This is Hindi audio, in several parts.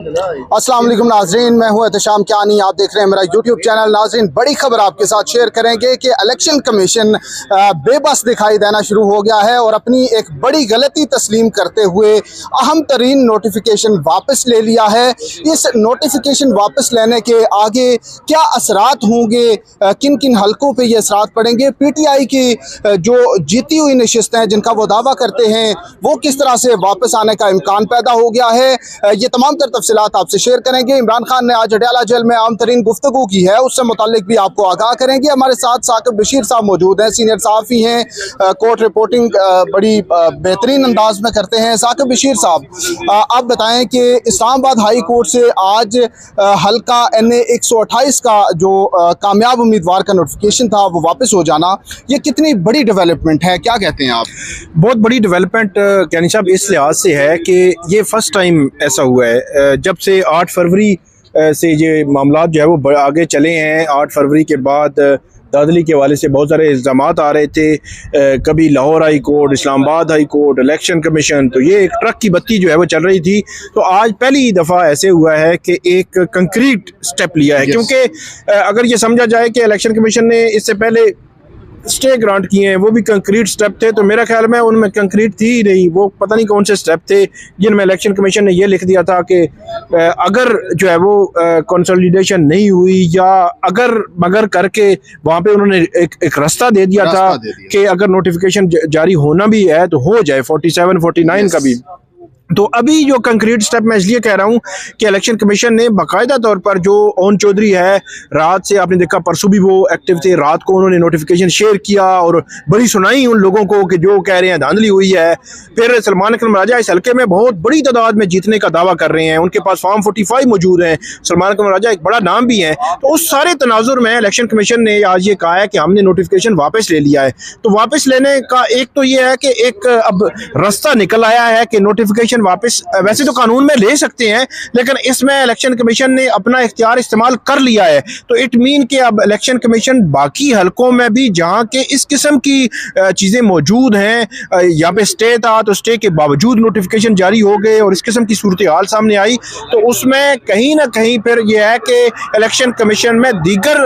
अस्सलाम वालेकुम नाजरीन, मैं हूं एहतशाम कियानी। आप देख रहे हैं मेरा यूट्यूब चैनल। नाजरीन, बड़ी खबर आपके साथ शेयर करेंगे कि इलेक्शन कमीशन बेबस दिखाई देना शुरू हो गया है और अपनी एक बड़ी गलती तस्लीम करते हुए अहम तरीन नोटिफिकेशन वापस ले लिया है। इस नोटिफिकेशन वापस लेने के आगे क्या असरात होंगे, किन किन हलकों पर ये असरात पड़ेंगे, PTI की जो जीती हुई नशिस्तें जिनका वो दावा करते हैं वो किस तरह से वापस आने का इम्कान पैदा हो गया है, ये तमाम तर आपसे शेयर करेंगे। इमरान खान ने आज अडयाला जेल में आम तरीन गुफ्तगू की है, उससे मुतालिक भी आपको आगाह करेंगे। हमारे साथ साकिब बशीर साहब मौजूद हैं, सीनियर सहाफ़ी हैं, कोर्ट रिपोर्टिंग बड़ी बेहतरीन अंदाज में करते हैं। साकिब बशीर साहब, आप बताएं कि इस्लामाबाद हाई कोर्ट से आज हल्का NA 128 का जो कामयाब उम्मीदवार का नोटिफिकेशन था वो वापस हो जाना, ये कितनी बड़ी डेवलपमेंट है, क्या कहते हैं आप? बहुत बड़ी डेवलपमेंट यानी साहब इस लिहाज से है कि ये फर्स्ट टाइम ऐसा हुआ है। जब से 8 फरवरी से ये मामला जो है वो आगे चले हैं। 8 फरवरी के बाद दादली के हवाले से बहुत सारे इल्ज़ाम आ रहे थे, कभी Lahore high court, Islamabad high court, election commission, तो ये एक ट्रक की बत्ती जो है वो चल रही थी। तो आज पहली दफ़ा ऐसे हुआ है कि एक कंक्रीट स्टेप लिया है। क्योंकि अगर ये समझा जाए कि इलेक्शन कमीशन ने इससे पहले स्टे ग्रांट किए हैं, वो भी कंक्रीट स्टेप थे, तो मेरा ख्याल में उनमें कंक्रीट थी ही नहीं, वो पता नहीं कौन से स्टेप थे जिनमें इलेक्शन कमीशन ने ये लिख दिया था कि अगर जो है वो कंसोलिडेशन नहीं हुई या अगर मगर करके वहाँ पे उन्होंने एक रास्ता दे दिया था कि अगर नोटिफिकेशन जारी होना भी है तो हो जाए 47, 49 का भी। तो अभी जो कंक्रीट स्टेप मैं इसलिए कह रहा हूँ कि इलेक्शन कमीशन ने बाकायदा तौर पर जो ओन चौधरी है, रात से आपने देखा परसों भी वो एक्टिव थे, रात को उन्होंने नोटिफिकेशन शेयर किया और बड़ी सुनाई उन लोगों को कि जो कह रहे हैं धांधली हुई है। फिर सलमान अकरम राजा इस हल्के में बहुत बड़ी तादाद में जीतने का दावा कर रहे हैं, उनके पास फॉर्म 45 मौजूद हैं, सलमान अकरम राजा एक बड़ा नाम भी है। तो उस सारे तनाजुर में इलेक्शन कमीशन ने आज ये कहा है कि हमने नोटिफिकेशन वापस ले लिया है। तो वापस लेने का एक तो ये है कि एक अब रास्ता निकल आया है कि नोटिफिकेशन वापस, वैसे तो कानून में ले सकते हैं लेकिन इसमें इलेक्शन कमीशन ने अपना इख्तियार इस्तेमाल कर लिया है। तो इट मीन कि अब इलेक्शन कमीशन बाकी हलकों में भी जहां के इस किस्म की चीज़ें मौजूद हैं, यहाँ पे स्टे था तो स्टे के बावजूद नोटिफिकेशन जारी हो गए और इस किस्म की सूरत हाल सामने आई, तो उसमें कहीं ना कहीं फिर यह है कि इलेक्शन कमीशन में दीगर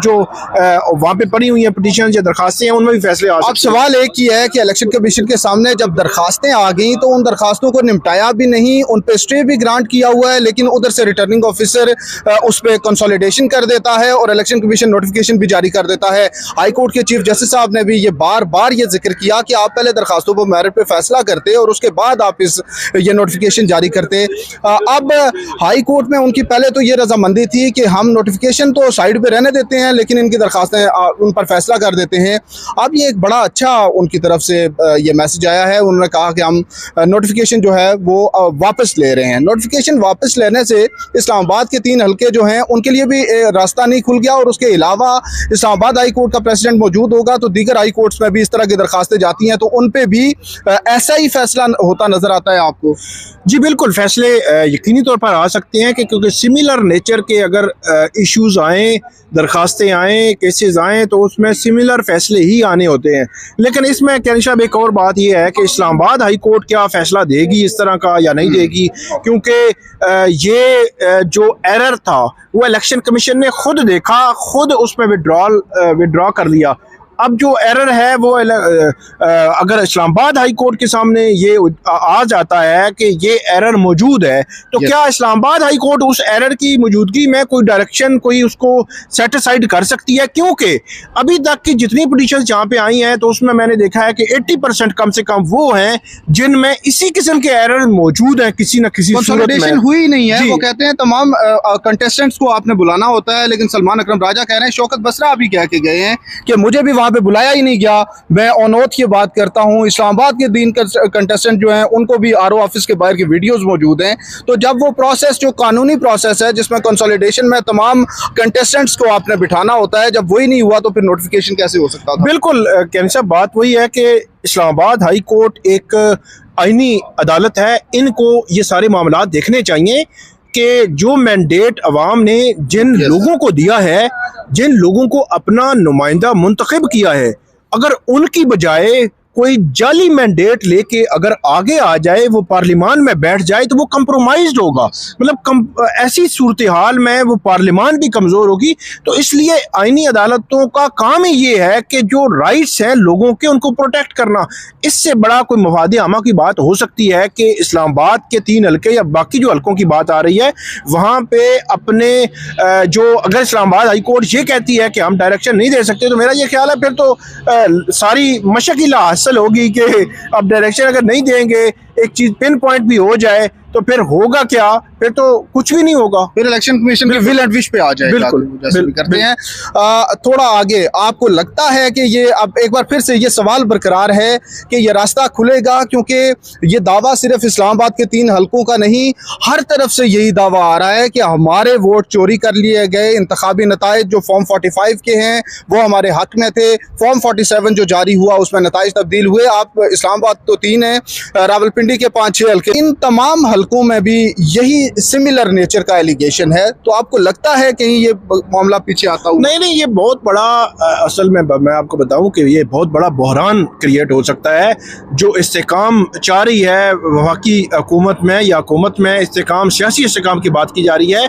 जो वहाँ पे पड़ी हुई हैं पिटीशन या दरखास्तें हैं उनमें भी फैसले आ सकते हैं। अब सवाल एक ही है कि इलेक्शन कमीशन के सामने जब दरखास्तें आ गई तो उन दरखास्तों को निपटाया भी नहीं, उन पे स्टे भी ग्रांट किया हुआ है, लेकिन उधर से रिटर्निंग ऑफिसर उस पर कंसोलिडेशन कर देता है और इलेक्शन कमीशन नोटिफिकेशन भी जारी कर देता है। हाई कोर्ट के चीफ जस्टिस साहब ने भी ये बार बार ये जिक्र किया कि आप पहले दरखास्तों पर मेरिट पे फैसला करते और उसके बाद आप ये नोटिफिकेशन जारी करते। अब हाई कोर्ट में उनकी पहले तो ये रजामंदी थी कि हम नोटिफिकेशन तो साइड पे रहने देते हैं लेकिन इनकी दरखास्तें उन पर फैसला कर देते हैं। अब ये एक बड़ा अच्छा उनकी तरफ से ये मैसेज आया है, उन्होंने कहा कि हम नोटिफिकेशन जो है वो वापस ले रहे हैं। नोटिफिकेशन वापस लेने से इस्लामाबाद के 3 हल्के जो हैं उनके लिए भी रास्ता नहीं खुल गया और उसके अलावा इस्लामाबाद हाई कोर्ट का प्रेसिडेंट मौजूद होगा तो दीगर हाई कोर्ट्स में भी इस तरह की दरखास्तें जाती हैं, तो उन पे भी ऐसा ही फैसला होता नजर आता है आपको? जी बिल्कुल, फैसले यकीनी तौर पर आ सकते हैं कि क्योंकि सिमिलर नेचर के अगर इश्यूज़ आएँ, दरखास्तें आएँ, केसेस आएँ तो उसमें सिमिलर फैसले ही आने होते हैं। लेकिन इसमें कैन साहब एक और बात यह है कि इस्लामाबाद हाई कोर्ट क्या फ़ैसला देगी इस तरह का या नहीं देगी, क्योंकि ये जो एरर था वो इलेक्शन कमीशन ने खुद देखा, खुद उसमें विड्रॉ कर लिया। अब जो एरर है वो अगर इस्लामाबाद हाई कोर्ट के सामने ये आ जाता है कि ये एरर मौजूद है तो क्या इस्लामाबाद हाई कोर्ट उस एरर की मौजूदगी में कोई डायरेक्शन, कोई उसको सेटिसाइड कर सकती है? क्योंकि अभी तक की जितनी पिटीशन जहाँ पे आई हैं तो उसमें मैंने देखा है कि 80% कम से कम वो हैं जिनमें इसी किस्म के एरर मौजूद हैं, किसी न किसी सूरत में हुई नहीं है। वो कहते हैं तमाम कंटेस्टेंट्स को आपने बुलाना होता है, लेकिन सलमान अकरम राजा कह रहे हैं, शौकत बसरा अभी कह के गए हैं कि मुझे भी पे बुलाया ही नहीं गया। मैं ऑन ओथ की बात करता हूं, इस्लामाबाद के 3 कंटेस्टेंट जो हैं उनको भी RO ऑफिस के बाहर की वीडियोस मौजूद हैं। तो जब वो प्रोसेस जो कानूनी प्रोसेस है जिसमें कंसोलिडेशन में तमाम कंटेस्टेंट्स को आपने बिठाना होता है, जब वही नहीं हुआ तो फिर नोटिफिकेशन कैसे हो सकता था? बिल्कुल कैन साहब, बात वही है कि इस्लामाबाद हाई कोर्ट एक आईनी अदालत है, इनको ये सारे मामला देखने चाहिए कि जो मैंडेट अवाम ने जिन लोगों को दिया है, जिन लोगों को अपना नुमाइंदा मुंतखब किया है, अगर उनकी बजाय कोई जाली मैंडेट लेके अगर आगे आ जाए, वो पार्लियामान में बैठ जाए, तो वो कंप्रोमाइज्ड होगा। मतलब ऐसी सूरत हाल में वो पार्लियामान भी कमज़ोर होगी। तो इसलिए आईनी अदालतों का काम ही ये है कि जो राइट्स हैं लोगों के, उनको प्रोटेक्ट करना। इससे बड़ा कोई मफाद आमा की बात हो सकती है कि इस्लामाबाद के 3 हल्के या बाकी जो हल्कों की बात आ रही है, वहाँ पे अपने जो, अगर इस्लामाबाद हाई कोर्ट ये कहती है कि हम डायरेक्शन नहीं दे सकते, तो मेरा ये ख्याल है फिर तो सारी मशकिल हासिल होगी कि अब डायरेक्शन अगर नहीं देंगे, एक चीज़ पिन पॉइंट भी हो जाए, तो फिर होगा क्या? फिर तो कुछ भी नहीं होगा। फिर इलेक्शन कमीशन के विल एंड विश पे आ जाएगा। बिल्कुल, जैसे भी करते हैं। थोड़ा आगे, आपको लगता है कि ये अब एक बार फिर से ये सवाल बरकरार है कि ये रास्ता खुलेगा? क्योंकि ये दावा सिर्फ इस्लामाबाद के 3 हल्कों का नहीं, हर तरफ से यही दावा आ रहा है कि हमारे वोट चोरी कर लिए गए। इंतखाबी नताइज जो फॉर्म 45 के हैं वो हमारे हक में थे, फॉर्म 47 जो जारी हुआ उसमें नताइज तब्दील हुए। आप इस्लामाबाद तो 3 है, रावलपिंडी के 5-6 हल्के, इन तमाम हल्कों में भी यही सिमिलर नेचर का एलिगेशन है। तो आपको लगता है कहीं ये मामला पीछे आता हुआ? नहीं, ये बहुत बड़ा, असल में मैं आपको बताऊं कि ये बहुत बड़ा बहरान क्रिएट हो सकता है। जो इस्तेकाम चाह रही है वफाकी हुकूमत में या हुकूमत में इस्तेकाम, सियासी इस्तेकाम की बात की जा रही है,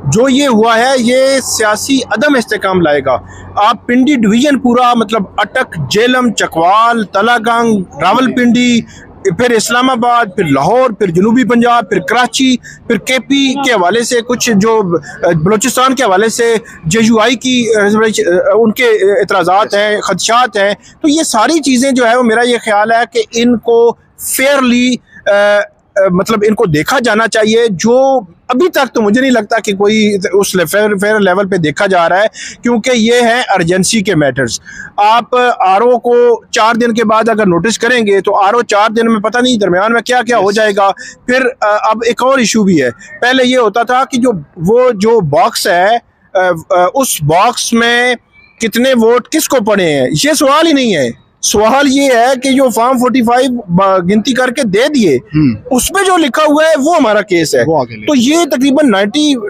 जो ये हुआ है ये सियासी अदम इस्तेकाम लाएगा। आप पिंडी डिवीज़न पूरा, मतलब अटक, जेलम, चकवाल, तलागंग, रावलपिंडी, फिर इस्लामाबाद, फिर लाहौर, फिर जनूबी पंजाब, फिर कराची, फिर केपी के हवाले से कुछ, जो बलूचिस्तान के हवाले से JUI की उनके एतराज़ात हैं, खदशात हैं। तो ये सारी चीज़ें जो है वो, मेरा ये ख्याल है कि इनको फेयरली मतलब इनको देखा जाना चाहिए। जो अभी तक तो मुझे नहीं लगता कि कोई उस फेयर लेवल पे देखा जा रहा है, क्योंकि ये है अर्जेंसी के मैटर्स। आप RO को 4 दिन के बाद अगर नोटिस करेंगे तो RO 4 दिन में पता नहीं दरमियान में क्या क्या हो जाएगा। फिर अब एक और इशू भी है। पहले ये होता था कि जो बॉक्स है, उस बॉक्स में कितने वोट किसको पड़े हैं, ये सवाल ही नहीं है। सवाल ये है कि जो फॉर्म 45 गिनती करके दे दिए, उसमें जो लिखा हुआ है वो हमारा केस है। तो ये तकरीबन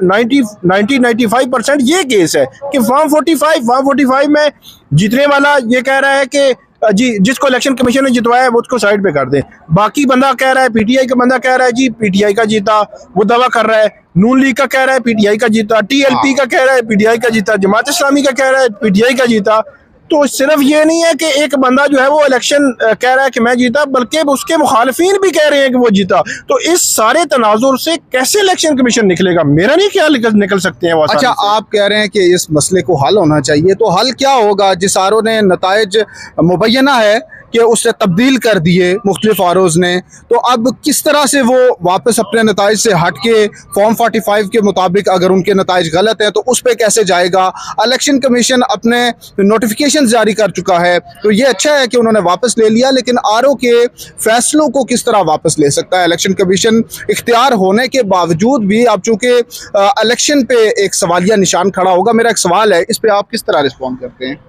90-95% ये केस है कि फॉर्म 45 में जीतने वाला ये कह रहा है कि जी जिसको इलेक्शन कमीशन ने जितवाया है वो उसको साइड पे कर दें। बाकी बंदा कह रहा है, PTI का बंदा कह रहा है जी PTI का जीता, वो दावा कर रहा है। नून लीग का कह रहा है PTI का जीता, TLP का कह रहा है PTI का जीता, जमात इस्लामी का कह रहा है PTI का जीता। तो सिर्फ ये नहीं है कि एक बंदा जो है वो इलेक्शन कह रहा है कि मैं जीता, बल्कि उसके मुखालिफिन भी कह रहे हैं कि वो जीता। तो इस सारे तनाजुर से कैसे इलेक्शन कमीशन निकलेगा? मेरा नहीं ख्याल निकल सकते हैं वो। अच्छा, आप कह रहे हैं कि इस मसले को हल होना चाहिए, तो हल क्या होगा? जिस RO ने नताइज मुबैना है कि उससे तब्दील कर दिए मुख्तलिफ ROs ने, तो अब किस तरह से वो वापस अपने नताइज से हट के फॉर्म 45 के मुताबिक अगर उनके नताइज गलत है तो उस पर कैसे जाएगा? इलेक्शन कमीशन अपने नोटिफिकेशन जारी कर चुका है, तो ये अच्छा है कि उन्होंने वापस ले लिया, लेकिन RO के फैसलों को किस तरह वापस ले सकता है इलेक्शन कमीशन? इख्तियार होने के बावजूद भी अब चूँकि इलेक्शन पे एक सवालिया निशान खड़ा होगा। मेरा एक सवाल है, इस पर आप किस तरह रिस्पॉन्ड करते हैं?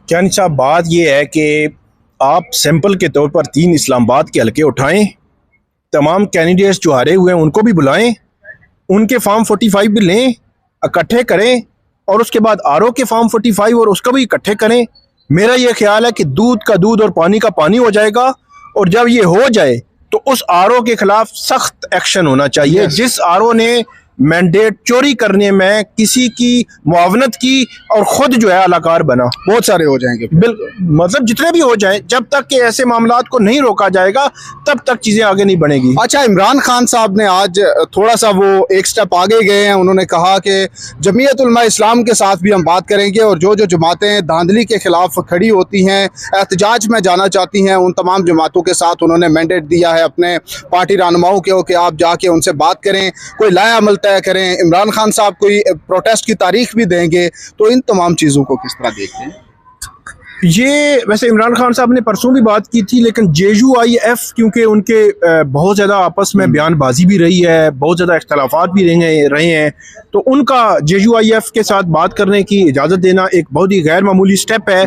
क्या साहब, बात ये है कि आप सैंपल के तौर पर 3 इस्लामाबाद के हल्के उठाएं, तमाम कैंडिडेट्स जो हारे हुए हैं उनको भी बुलाएं, उनके फॉर्म 45 भी लें, इकट्ठे करें, और उसके बाद RO के फॉर्म 45 और उसका भी इकट्ठे करें। मेरा ये ख्याल है कि दूध का दूध और पानी का पानी हो जाएगा। और जब ये हो जाए तो उस RO के खिलाफ सख्त एक्शन होना चाहिए। जिस RO ने मैंडेट चोरी करने में किसी की मुआवनत की और खुद जो है अलाकार बना, बहुत सारे हो जाएंगे। मतलब जितने भी हो जाएं, जब तक कि ऐसे मामलात को नहीं रोका जाएगा तब तक चीज़ें आगे नहीं बढ़ेंगी। अच्छा, इमरान खान साहब ने आज थोड़ा सा वो एक स्टेप आगे गए हैं। उन्होंने कहा कि जमीयत उलमा इस्लाम के साथ भी हम बात करेंगे, और जो जो जमातें धांधली के खिलाफ खड़ी होती हैं, एहतजाज में जाना चाहती हैं, उन तमाम जमातों के साथ उन्होंने मैंडेट दिया है अपने पार्टी रहनुमाओं के कि आप जाके उनसे बात करें, कोई लाया अमल तय करें। इमरान खान साहब कोई प्रोटेस्ट की तारीख भी देंगे। तो इन तमाम चीज़ों को किस तरह देखते हैं? ये वैसे इमरान खान साहब ने परसों भी बात की थी, लेकिन JUIF क्योंकि उनके बहुत ज़्यादा आपस में बयानबाजी भी रही है, बहुत ज़्यादा इख्तलाफात भी रहे हैं, तो उनका JUIF के साथ बात करने की इजाज़त देना एक बहुत ही गैर मामूली स्टेप है।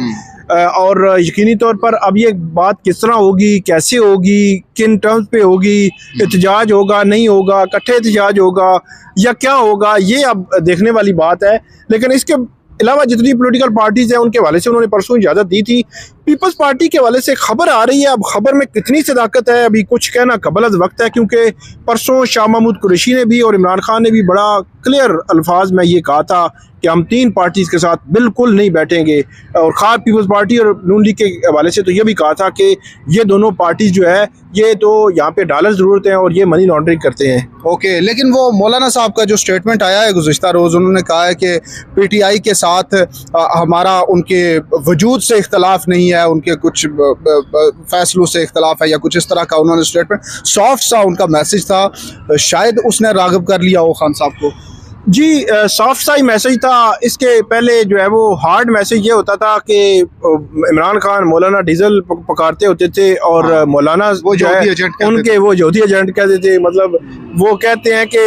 और यकीनी तौर पर अब ये बात किस तरह होगी, कैसे होगी, किन टर्म्स पे होगी, एहतजाज होगा, नहीं होगा, इकट्ठे एहतजाज होगा या क्या होगा, ये अब देखने वाली बात है। लेकिन इसके अलावा जितनी पॉलिटिकल पार्टीज़ हैं उनके हवाले से उन्होंने परसों इजाज़त दी थी पीपल्स पार्टी के हवाले से खबर आ रही है। अब खबर में कितनी सदाकत है अभी कुछ कहना कबल वक्त है, क्योंकि परसों शाह महमूद कुरैशी ने भी और इमरान खान ने भी बड़ा क्लियर अल्फाज में ये कहा था कि हम तीन पार्टीज़ के साथ बिल्कुल नहीं बैठेंगे, और खास पीपल्स पार्टी और नून लीग के हवाले से तो ये भी कहा था कि ये दोनों पार्टीज जो है ये तो यहाँ पे डॉलर ज़रूरत है और ये मनी लॉन्ड्रिंग करते हैं। ओके, लेकिन वो मौलाना साहब का जो स्टेटमेंट आया है गुज़िश्ता रोज़, उन्होंने कहा है कि पीटीआई के साथ हमारा उनके वजूद से इख्तलाफ नहीं है, उनके कुछ फैसलों से इख्तलाफ है या कुछ इस तरह का उन्होंने स्टेटमेंट, सॉफ्ट सा उनका मैसेज था, शायद उसने राग़िब कर लिया हो खान साहब को। जी, सॉफ्ट सा ही मैसेज था। इसके पहले जो है वो हार्ड मैसेज ये होता था कि इमरान खान मौलाना डीजल पकारते होते थे और मौलाना वो जो है उनके वो जोधी एजेंट कहते थे। मतलब वो कहते हैं कि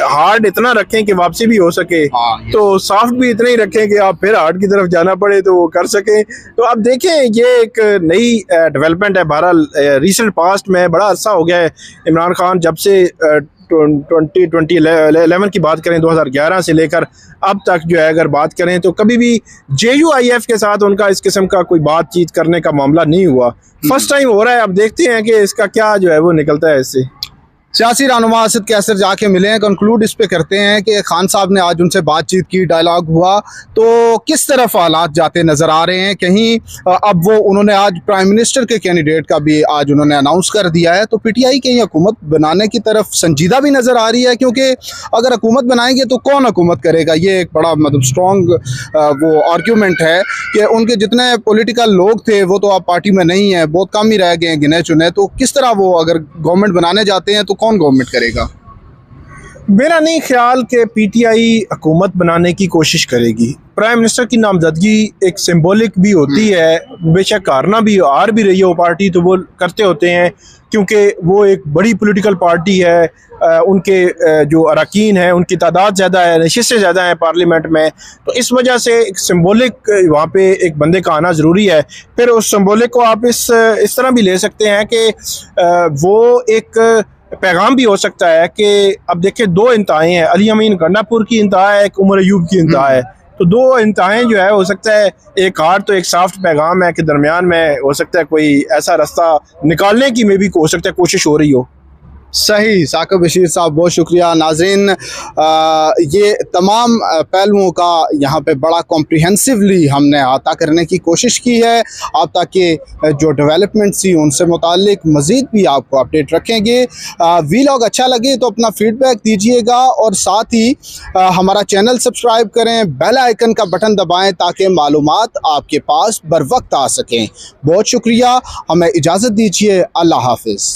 हार्ड इतना रखें कि वापसी भी हो सके, तो सॉफ्ट भी इतना ही रखें कि आप फिर हार्ड की तरफ जाना पड़े तो वो कर सकें। तो अब देखें, ये एक नई डेवलपमेंट है। बहरहाल रिसेंट पास्ट में बड़ा अरसा हो गया है इमरान खान जब से 2011 की बात करें, 2011 से लेकर अब तक जो है अगर बात करें तो कभी भी JUIF के साथ उनका इस किस्म का कोई बातचीत करने का मामला नहीं हुआ। फर्स्ट टाइम हो रहा है। अब देखते हैं कि इसका क्या जो है वो निकलता है इससे। सियासी रहनुमा असद कैसर जाके मिले हैं, कंक्लूड इस पे करते हैं कि खान साहब ने आज उनसे बातचीत की, डायलॉग हुआ, तो किस तरफ हालात जाते नज़र आ रहे हैं। कहीं अब वो उन्होंने आज प्राइम मिनिस्टर के कैंडिडेट का भी आज उन्होंने अनाउंस कर दिया है, तो पीटीआई कहीं हुकूमत बनाने की तरफ संजीदा भी नज़र आ रही है, क्योंकि अगर हुकूमत बनाएंगे तो कौन हुकूमत करेगा, ये एक बड़ा मतलब स्ट्रॉन्ग वो आर्ग्यूमेंट है कि उनके जितने पॉलिटिकल लोग थे वो तो अब पार्टी में नहीं है, बहुत कम ही रह गए हैं गिने चुने, तो किस तरह वो अगर गवर्नमेंट बनाने जाते हैं तो कौन गवर्नमेंट करेगा। मेरा नहीं ख्याल कि पीटीआई हुकूमत बनाने की कोशिश करेगी। प्राइम मिनिस्टर की नामजदगी एक सिंबॉलिक भी होती है, बेशक हारना भी हार भी रही हो पार्टी तो वो करते होते हैं, क्योंकि वो एक बड़ी पॉलिटिकल पार्टी है। उनके जो अरकान हैं उनकी तादाद ज़्यादा है, नशिस्तें ज़्यादा हैं पार्लियामेंट में, तो इस वजह से एक सिंबॉलिक वहाँ पे एक बंदे का आना ज़रूरी है। फिर उस सिंबॉलिक को आप इस तरह भी ले सकते हैं कि वो एक पैगाम भी हो सकता है कि अब देखिए दो इंतहाएँ हैं, अली अमीन गंडापुर की इंतहा है, एक उमर अयूब की इंतहा है, तो दो इंतहाएँ जो है हो सकता है एक हार्ड तो एक सॉफ्ट पैगाम है कि दरमियान में हो सकता है कोई ऐसा रास्ता निकालने की में भी हो सकता है कोशिश हो रही हो। सही, साकिब बशीर साहब बहुत शुक्रिया। नाज़रीन, ये तमाम पहलुओं का यहाँ पे बड़ा कॉम्प्रिहेंसिवली हमने अता करने की कोशिश की है। अब तक के जो डेवलपमेंट्स थी उनसे मुतालिक मज़ीद भी आपको अपडेट रखेंगे। वीलॉग अच्छा लगे तो अपना फ़ीडबैक दीजिएगा और साथ ही हमारा चैनल सब्सक्राइब करें, बेल आइकन का बटन दबाएँ ताकि मालूमात आपके पास बर वक्त आ सकें। बहुत शुक्रिया, हमें इजाज़त दीजिए। अल्लाह हाफ़िज़।